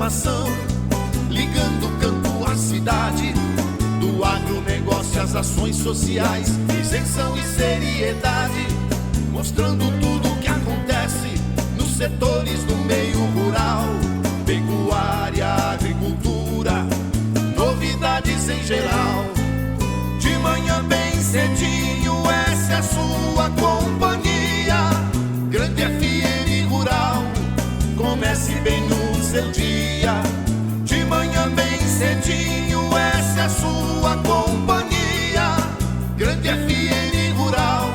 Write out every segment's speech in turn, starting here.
informação, ligando o campo à cidade, do agronegócio às ações sociais, isenção e seriedade, mostrando tudo o que acontece nos setores do meio rural, pecuária, agricultura, novidades em geral. De manhã bem cedinho, essa é a sua companhia, Grande FM Rural. Comece bem no seu dia, de manhã bem cedinho, essa é a sua companhia, Grande FM Rural.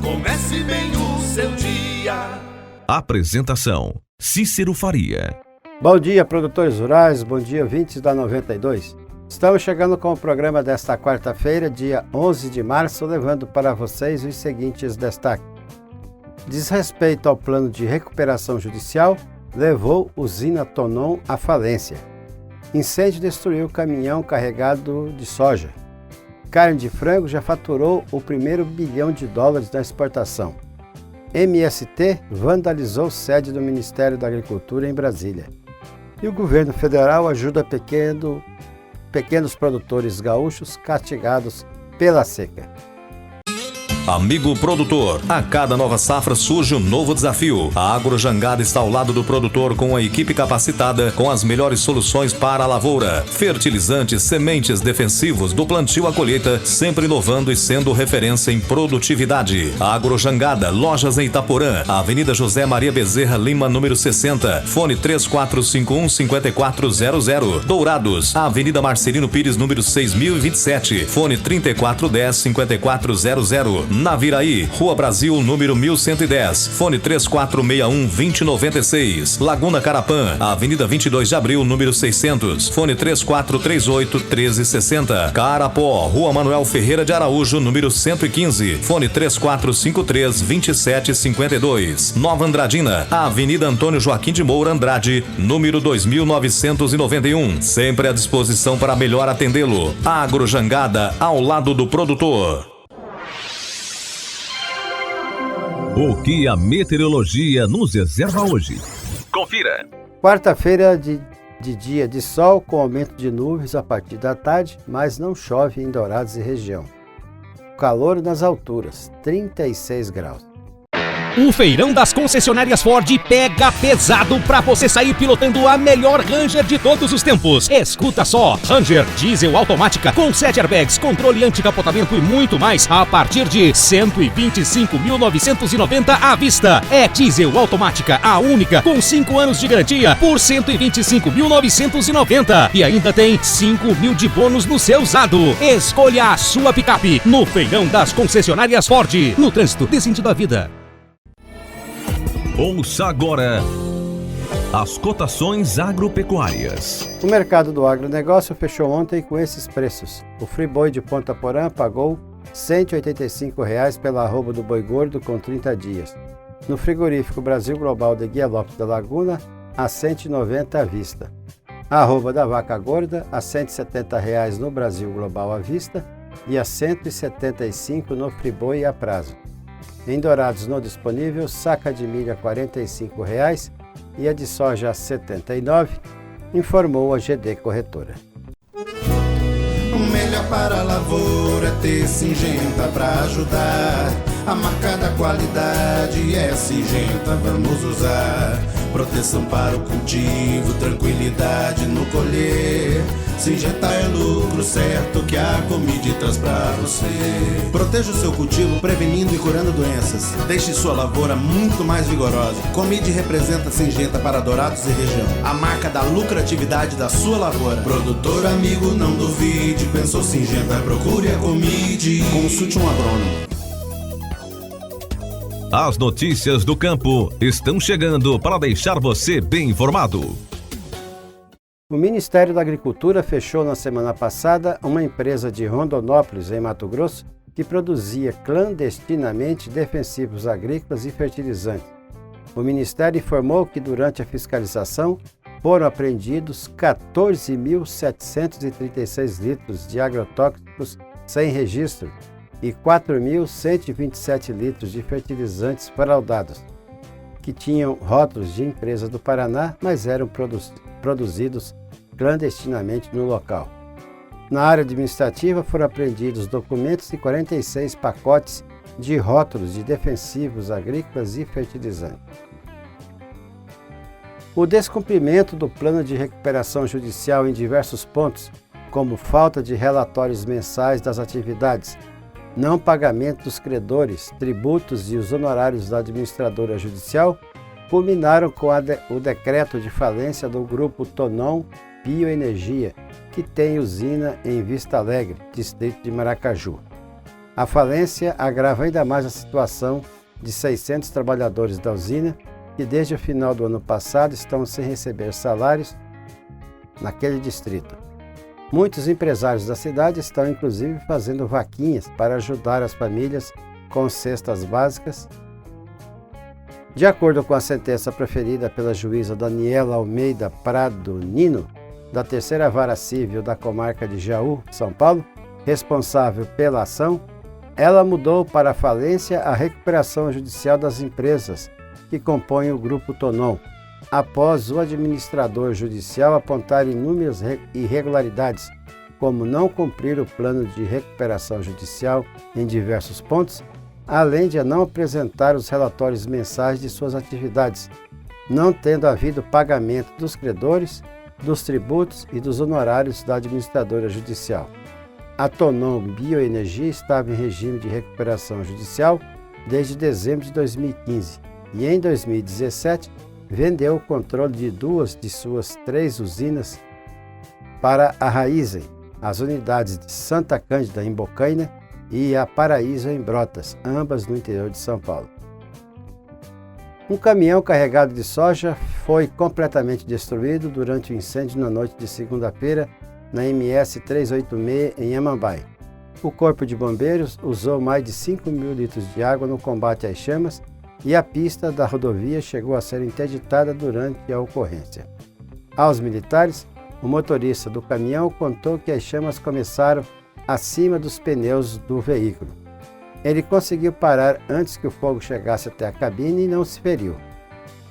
Comece bem o seu dia. Apresentação: Cícero Faria. Bom dia, produtores rurais, bom dia, ouvintes da 92. Estamos chegando com o programa desta quarta-feira, dia 11 de março, levando para vocês os seguintes destaques. Desrespeito ao plano de recuperação judicial levou usina Tonon à falência. Incêndio destruiu caminhão carregado de soja. Carne de frango já faturou o primeiro $1 bilhão na exportação. MST vandalizou sede do Ministério da Agricultura em Brasília. E o governo federal ajuda pequenos produtores gaúchos castigados pela seca. Amigo produtor, a cada nova safra surge um novo desafio. A Agrojangada está ao lado do produtor com a equipe capacitada com as melhores soluções para a lavoura. Fertilizantes, sementes, defensivos, do plantio à colheita, sempre inovando e sendo referência em produtividade. A Agrojangada, lojas em Itaporã, Avenida José Maria Bezerra Lima, número 60, fone 3451-5400. Dourados, Avenida Marcelino Pires, número 6027, fone 3410-5400. Naviraí, Rua Brasil, número 1110, fone 3461-2096. Laguna Carapã, Avenida 22 de Abril, número 600, fone 3438-1360. Carapó, Rua Manuel Ferreira de Araújo, número 115, fone 3453-2752. Nova Andradina, Avenida Antônio Joaquim de Moura Andrade, número 2991, sempre à disposição para melhor atendê-lo. Agrojangada, ao lado do produtor. O que a meteorologia nos reserva hoje? Confira! Quarta-feira de dia de sol com aumento de nuvens a partir da tarde, mas não chove em Dourados e região. Calor nas alturas, 36 graus. O feirão das concessionárias Ford pega pesado para você sair pilotando a melhor Ranger de todos os tempos. Escuta só, Ranger diesel automática com 7 airbags, controle anticapotamento e muito mais a partir de R$ 125.990 à vista. É diesel automática, a única, com 5 anos de garantia por R$ 125.990 e ainda tem 5.000 de bônus no seu usado. Escolha a sua picape no feirão das concessionárias Ford. No trânsito, dê sentido à vida. Ouça agora as cotações agropecuárias. O mercado do agronegócio fechou ontem com esses preços. O friboi de Ponta Porã pagou R$ 185 pela arroba do boi gordo com 30 dias. No frigorífico Brasil Global de Guia Lopes da Laguna, a R$ 190 à vista. A arroba da vaca gorda a R$ 170 no Brasil Global à vista e a R$ 175 no friboi a prazo. Em Dourados, no disponível, saca de milho a R$ 45 e a de soja a R$ 79, informou a GD Corretora. O melhor para a lavoura é ter Syngenta para ajudar. A marca da qualidade é Syngenta, vamos usar. Proteção para o cultivo, tranquilidade no colher. Syngenta é lucro certo que a Comid traz pra você. Proteja o seu cultivo prevenindo e curando doenças. Deixe sua lavoura muito mais vigorosa. Comid representa Syngenta para Dourados e região. A marca da lucratividade da sua lavoura. Produtor amigo, não duvide. Pensou Syngenta, procure a Comid. Consulte um agrônomo. As notícias do campo estão chegando para deixar você bem informado. O Ministério da Agricultura fechou na semana passada uma empresa de Rondonópolis, em Mato Grosso, que produzia clandestinamente defensivos agrícolas e fertilizantes. O Ministério informou que durante a fiscalização foram apreendidos 14.736 litros de agrotóxicos sem registro e 4.127 litros de fertilizantes fraudados, que tinham rótulos de empresas do Paraná, mas eram produzidos clandestinamente no local. Na área administrativa foram apreendidos documentos e 46 pacotes de rótulos de defensivos agrícolas e fertilizantes. O descumprimento do plano de recuperação judicial em diversos pontos, como falta de relatórios mensais das atividades, não pagamento dos credores, tributos e os honorários da administradora judicial, culminaram com o decreto de falência do grupo Tonon Bioenergia, que tem usina em Vista Alegre, distrito de Maracaju. A falência agrava ainda mais a situação de 600 trabalhadores da usina, que desde o final do ano passado estão sem receber salários naquele distrito. Muitos empresários da cidade estão inclusive fazendo vaquinhas para ajudar as famílias com cestas básicas. De acordo com a sentença proferida pela juíza Daniela Almeida Prado Nino, da Terceira Vara Civil da Comarca de Jaú, São Paulo, responsável pela ação, ela mudou para a falência a recuperação judicial das empresas que compõem o Grupo Tonon, após o administrador judicial apontar inúmeras irregularidades, como não cumprir o plano de recuperação judicial em diversos pontos, além de não apresentar os relatórios mensais de suas atividades, não tendo havido pagamento dos credores, dos tributos e dos honorários da administradora judicial. A Tonon Bioenergia estava em regime de recuperação judicial desde dezembro de 2015 e em 2017 vendeu o controle de 2 de suas 3 usinas para a Raizen, as unidades de Santa Cândida em Bocaina e a Paraíso em Brotas, ambas no interior de São Paulo. Um caminhão carregado de soja foi completamente destruído durante o incêndio na noite de segunda-feira na MS 386 em Amambai. O Corpo de Bombeiros usou mais de 5.000 litros de água no combate às chamas e a pista da rodovia chegou a ser interditada durante a ocorrência. Aos militares, o motorista do caminhão contou que as chamas começaram acima dos pneus do veículo. Ele conseguiu parar antes que o fogo chegasse até a cabine e não se feriu.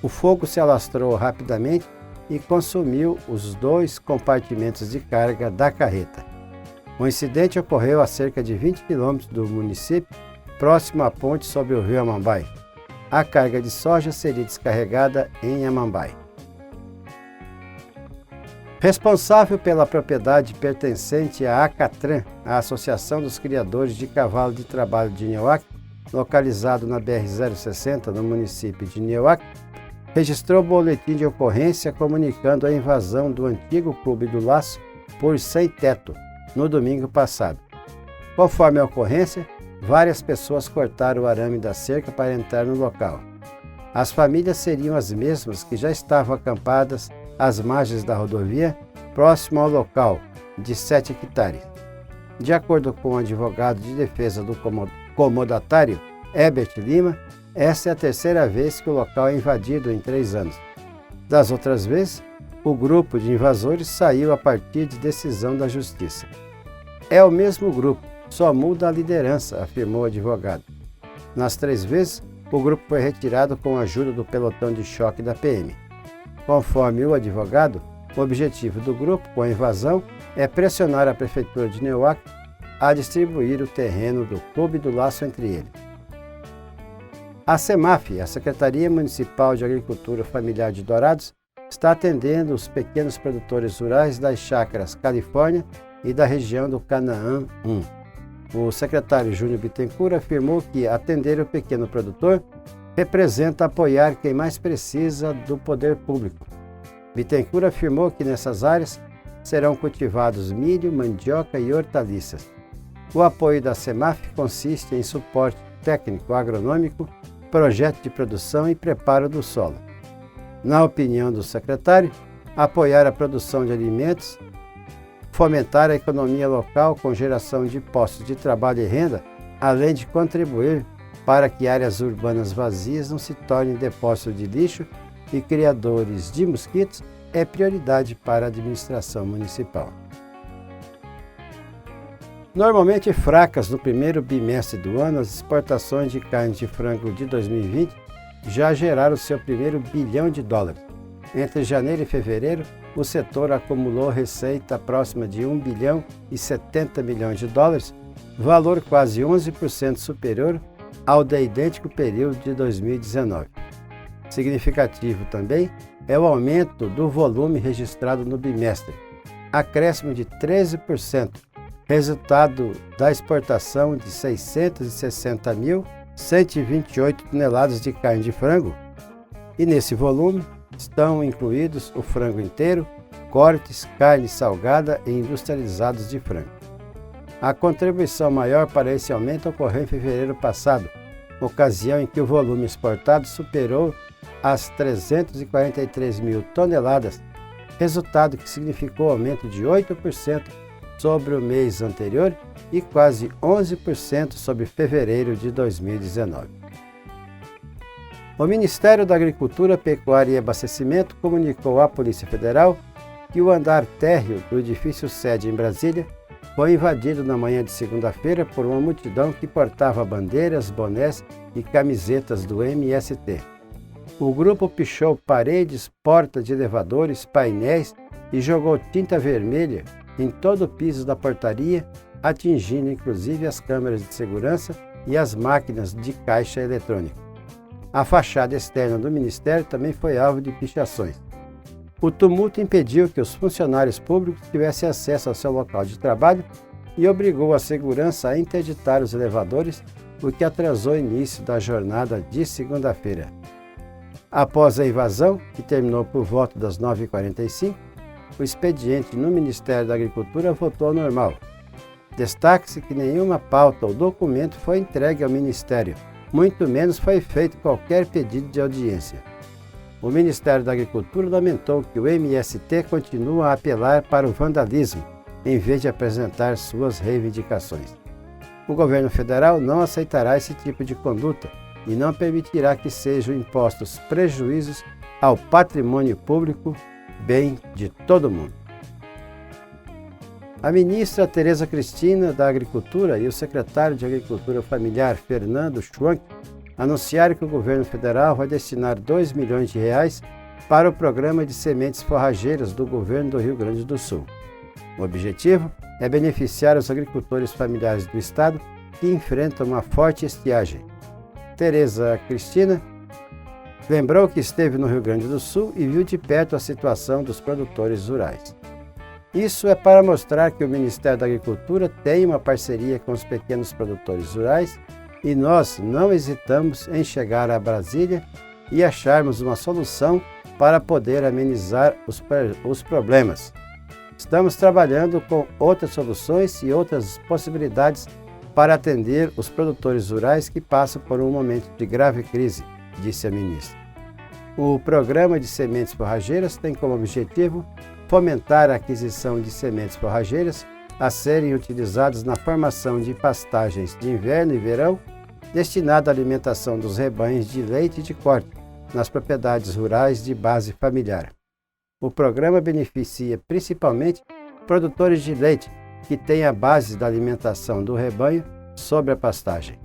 O fogo se alastrou rapidamente e consumiu os 2 compartimentos de carga da carreta. O incidente ocorreu a cerca de 20 quilômetros do município, próximo à ponte sobre o rio Amambai. A carga de soja seria descarregada em Amambai. Responsável pela propriedade pertencente à Acatran, a Associação dos Criadores de Cavalo de Trabalho de Nioaque, localizado na BR-060, no município de Nioaque, registrou boletim de ocorrência comunicando a invasão do antigo Clube do Laço por sem teto, no domingo passado. Conforme a ocorrência, várias pessoas cortaram o arame da cerca para entrar no local. As famílias seriam as mesmas que já estavam acampadas às margens da rodovia, próximo ao local, de 7 hectares. De acordo com o advogado de defesa do comodatário, Herbert Lima, essa é a terceira vez que o local é invadido em 3 anos. Das outras vezes, o grupo de invasores saiu a partir de decisão da Justiça. É o mesmo grupo, só muda a liderança, afirmou o advogado. Nas 3 vezes, o grupo foi retirado com a ajuda do pelotão de choque da PM. Conforme o advogado, o objetivo do grupo com a invasão é pressionar a Prefeitura de Nioaque a distribuir o terreno do Clube do Laço entre eles. A SEMAF, a Secretaria Municipal de Agricultura Familiar de Dourados, está atendendo os pequenos produtores rurais das chácaras Califórnia e da região do Canaã 1. O secretário Júnior Bittencourt afirmou que atender o pequeno produtor representa apoiar quem mais precisa do poder público. Bittencourt afirmou que nessas áreas serão cultivados milho, mandioca e hortaliças. O apoio da SEMAF consiste em suporte técnico agronômico, projeto de produção e preparo do solo. Na opinião do secretário, apoiar a produção de alimentos, fomentar a economia local com geração de postos de trabalho e renda, além de contribuir para que áreas urbanas vazias não se tornem depósito de lixo e criadores de mosquitos, é prioridade para a administração municipal. Normalmente fracas no primeiro bimestre do ano, as exportações de carne de frango de 2020 já geraram seu primeiro $1 bilhão. Entre janeiro e fevereiro, o setor acumulou receita próxima de 1 bilhão e 70 milhões de dólares, valor quase 11% superior ao do idêntico período de 2019. Significativo também é o aumento do volume registrado no bimestre, acréscimo de 13%, resultado da exportação de 660.128 toneladas de carne de frango, e nesse volume estão incluídos o frango inteiro, cortes, carne salgada e industrializados de frango. A contribuição maior para esse aumento ocorreu em fevereiro passado, ocasião em que o volume exportado superou as 343 mil toneladas, resultado que significou aumento de 8% sobre o mês anterior e quase 11% sobre fevereiro de 2019. O Ministério da Agricultura, Pecuária e Abastecimento comunicou à Polícia Federal que o andar térreo do edifício sede em Brasília foi invadido na manhã de segunda-feira por uma multidão que portava bandeiras, bonés e camisetas do MST. O grupo pichou paredes, portas de elevadores, painéis e jogou tinta vermelha em todo o piso da portaria, atingindo inclusive as câmeras de segurança e as máquinas de caixa eletrônico. A fachada externa do Ministério também foi alvo de pichações. O tumulto impediu que os funcionários públicos tivessem acesso ao seu local de trabalho e obrigou a segurança a interditar os elevadores, o que atrasou o início da jornada de segunda-feira. Após a invasão, que terminou por volta das 9h45, o expediente no Ministério da Agricultura voltou ao normal. Destaque-se que nenhuma pauta ou documento foi entregue ao Ministério, muito menos foi feito qualquer pedido de audiência. O Ministério da Agricultura lamentou que o MST continua a apelar para o vandalismo, em vez de apresentar suas reivindicações. O governo federal não aceitará esse tipo de conduta e não permitirá que sejam impostos prejuízos ao patrimônio público, bem de todo mundo. A ministra Tereza Cristina da Agricultura e o secretário de Agricultura Familiar, Fernando Schwank, anunciaram que o governo federal vai destinar 2 milhões de reais para o programa de sementes forrageiras do governo do Rio Grande do Sul. O objetivo é beneficiar os agricultores familiares do estado que enfrentam uma forte estiagem. Tereza Cristina lembrou que esteve no Rio Grande do Sul e viu de perto a situação dos produtores rurais. Isso é para mostrar que o Ministério da Agricultura tem uma parceria com os pequenos produtores rurais e nós não hesitamos em chegar a Brasília e acharmos uma solução para poder amenizar os problemas. Estamos trabalhando com outras soluções e outras possibilidades para atender os produtores rurais que passam por um momento de grave crise, disse a ministra. O programa de sementes forrageiras tem como objetivo fomentar a aquisição de sementes forrageiras a serem utilizadas na formação de pastagens de inverno e verão, destinada à alimentação dos rebanhos de leite e de corte, nas propriedades rurais de base familiar. O programa beneficia principalmente produtores de leite, que têm a base da alimentação do rebanho sobre a pastagem.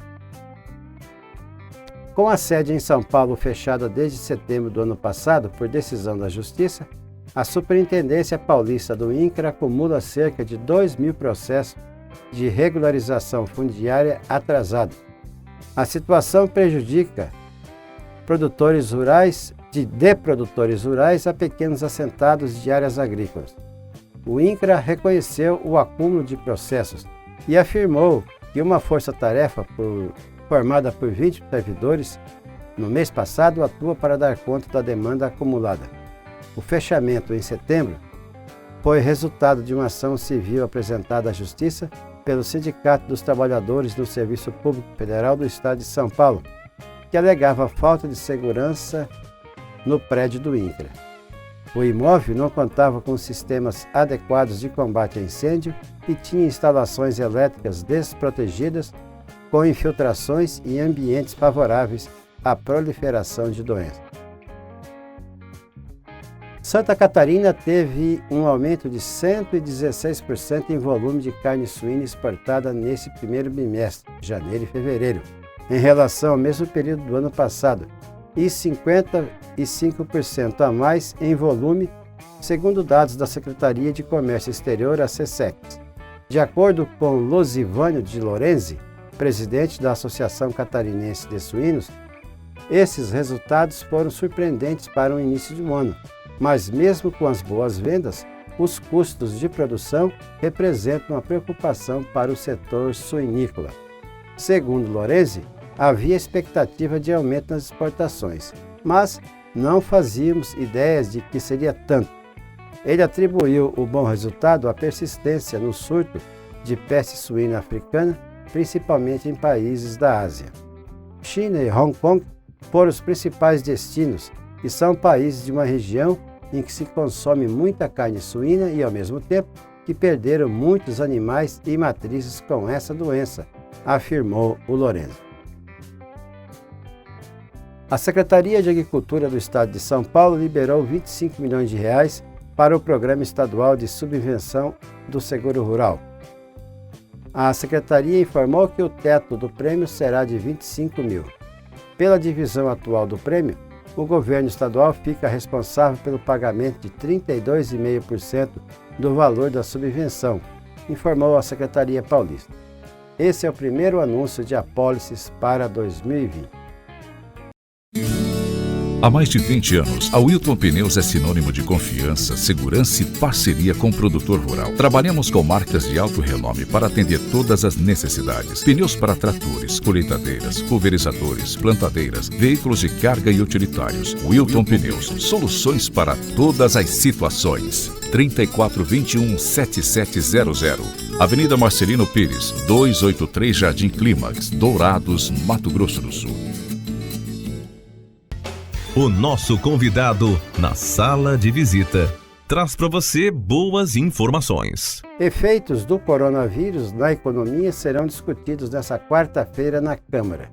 Com a sede em São Paulo fechada desde setembro do ano passado por decisão da Justiça, a Superintendência Paulista do INCRA acumula cerca de 2.000 processos de regularização fundiária atrasados. A situação prejudica produtores rurais, de produtores rurais a pequenos assentados de áreas agrícolas. O INCRA reconheceu o acúmulo de processos e afirmou que uma força-tarefa formada por 20 servidores no mês passado atua para dar conta da demanda acumulada. O fechamento em setembro foi resultado de uma ação civil apresentada à Justiça pelo Sindicato dos Trabalhadores do Serviço Público Federal do Estado de São Paulo, que alegava falta de segurança no prédio do INCRA. O imóvel não contava com sistemas adequados de combate a incêndio e tinha instalações elétricas desprotegidas, com infiltrações e ambientes favoráveis à proliferação de doenças. Santa Catarina teve um aumento de 116% em volume de carne suína exportada nesse primeiro bimestre, janeiro e fevereiro, em relação ao mesmo período do ano passado, e 55% a mais em volume segundo dados da Secretaria de Comércio Exterior, a SECEX. De acordo com Losivânio de Lorenzi, presidente da Associação Catarinense de Suínos, esses resultados foram surpreendentes para o início de um ano, mas mesmo com as boas vendas, os custos de produção representam uma preocupação para o setor suinícola. Segundo Lorenzi, havia expectativa de aumento nas exportações, mas não fazíamos ideias de que seria tanto. Ele atribuiu o bom resultado à persistência no surto de peste suína africana, principalmente em países da Ásia. China e Hong Kong foram os principais destinos e são países de uma região em que se consome muita carne suína e, ao mesmo tempo, que perderam muitos animais e matrizes com essa doença, afirmou o Lorenzo. A Secretaria de Agricultura do Estado de São Paulo liberou 25 milhões de reais para o Programa Estadual de Subvenção do Seguro Rural. A Secretaria informou que o teto do prêmio será de 25 mil. Pela divisão atual do prêmio, o governo estadual fica responsável pelo pagamento de 32,5% do valor da subvenção, informou a Secretaria Paulista. Esse é o primeiro anúncio de apólices para 2020. Há mais de 20 anos, a Wilton Pneus é sinônimo de confiança, segurança e parceria com o produtor rural. Trabalhamos com marcas de alto renome para atender todas as necessidades. Pneus para tratores, colheitadeiras, pulverizadores, plantadeiras, veículos de carga e utilitários. Wilton Pneus, soluções para todas as situações. 3421-7700. Avenida Marcelino Pires, 283 Jardim Clímax, Dourados, Mato Grosso do Sul. O nosso convidado na sala de visita traz para você boas informações. Efeitos do coronavírus na economia serão discutidos nesta quarta-feira na Câmara.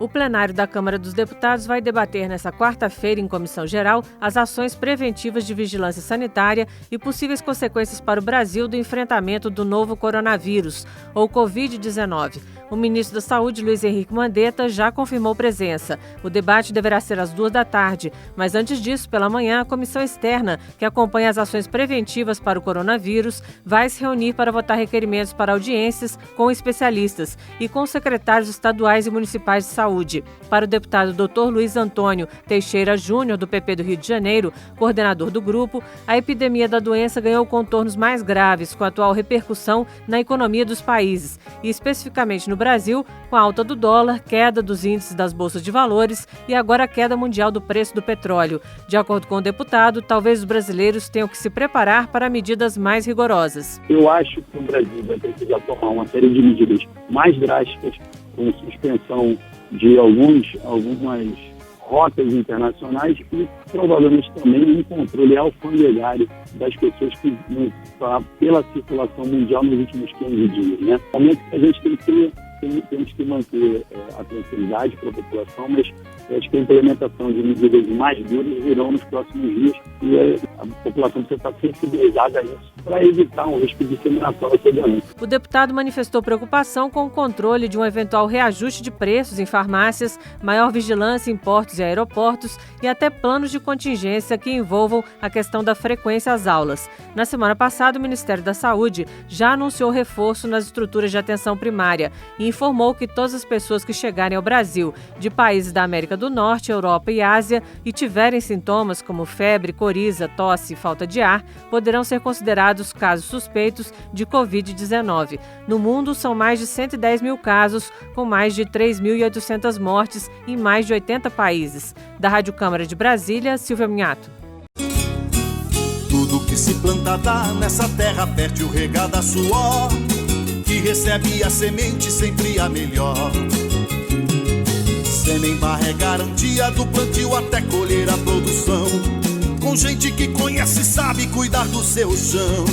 O plenário da Câmara dos Deputados vai debater nesta quarta-feira em comissão geral as ações preventivas de vigilância sanitária e possíveis consequências para o Brasil do enfrentamento do novo coronavírus, ou Covid-19. O ministro da Saúde, Luiz Henrique Mandetta, já confirmou presença. O debate deverá ser às 14h, mas antes disso, pela manhã, a comissão externa, que acompanha as ações preventivas para o coronavírus, vai se reunir para votar requerimentos para audiências com especialistas e com secretários estaduais e municipais de saúde. Para o deputado Dr. Luiz Antônio Teixeira Júnior, do PP do Rio de Janeiro, coordenador do grupo, a epidemia da doença ganhou contornos mais graves com a atual repercussão na economia dos países, e especificamente no Brasil, com a alta do dólar, queda dos índices das bolsas de valores e agora a queda mundial do preço do petróleo. De acordo com o deputado, talvez os brasileiros tenham que se preparar para medidas mais rigorosas. Eu acho que o Brasil vai precisar tomar uma série de medidas mais drásticas, com suspensão de algumas rotas internacionais e provavelmente também um controle alfandegário das pessoas que pela circulação mundial nos últimos 15 dias. Né? No momento que a gente temos que manter a tranquilidade para a população, mas acho que a implementação de medidas mais duras virão nos próximos dias e a população precisa estar sensibilizada a isso para evitar um risco de disseminação dessa doença. O deputado manifestou preocupação com o controle de um eventual reajuste de preços em farmácias, maior vigilância em portos e aeroportos e até planos de contingência que envolvam a questão da frequência às aulas. Na semana passada, o Ministério da Saúde já anunciou reforço nas estruturas de atenção primária e informou que todas as pessoas que chegarem ao Brasil de países da América do Norte, Europa e Ásia e tiverem sintomas como febre, coriza, tosse e falta de ar, poderão ser considerados casos suspeitos de Covid-19. No mundo, são mais de 110 mil casos, com mais de 3.800 mortes em mais de 80 países. Da Rádio Câmara de Brasília, Silvia Minhato. Tudo que se planta dá nessa terra fértil regada a suor, que recebe a semente sempre a melhor. Semem-Barra é garantia do plantio até colher a produção, com gente que conhece e sabe cuidar do seu chão.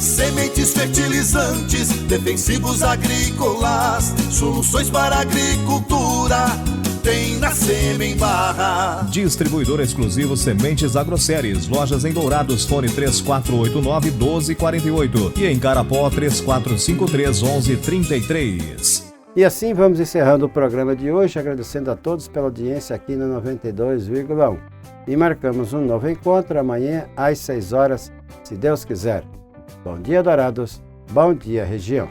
Sementes fertilizantes, defensivos agrícolas, soluções para a agricultura tem na Semem-Barra. Distribuidor exclusivo Sementes Agroceres. Lojas em Dourados, fone 3489-1248 e em Carapó 3453-1133. E assim vamos encerrando o programa de hoje, agradecendo a todos pela audiência aqui no 92,1. e marcamos um novo encontro amanhã às 6 horas, se Deus quiser. Bom dia, Dourados. Bom dia, região.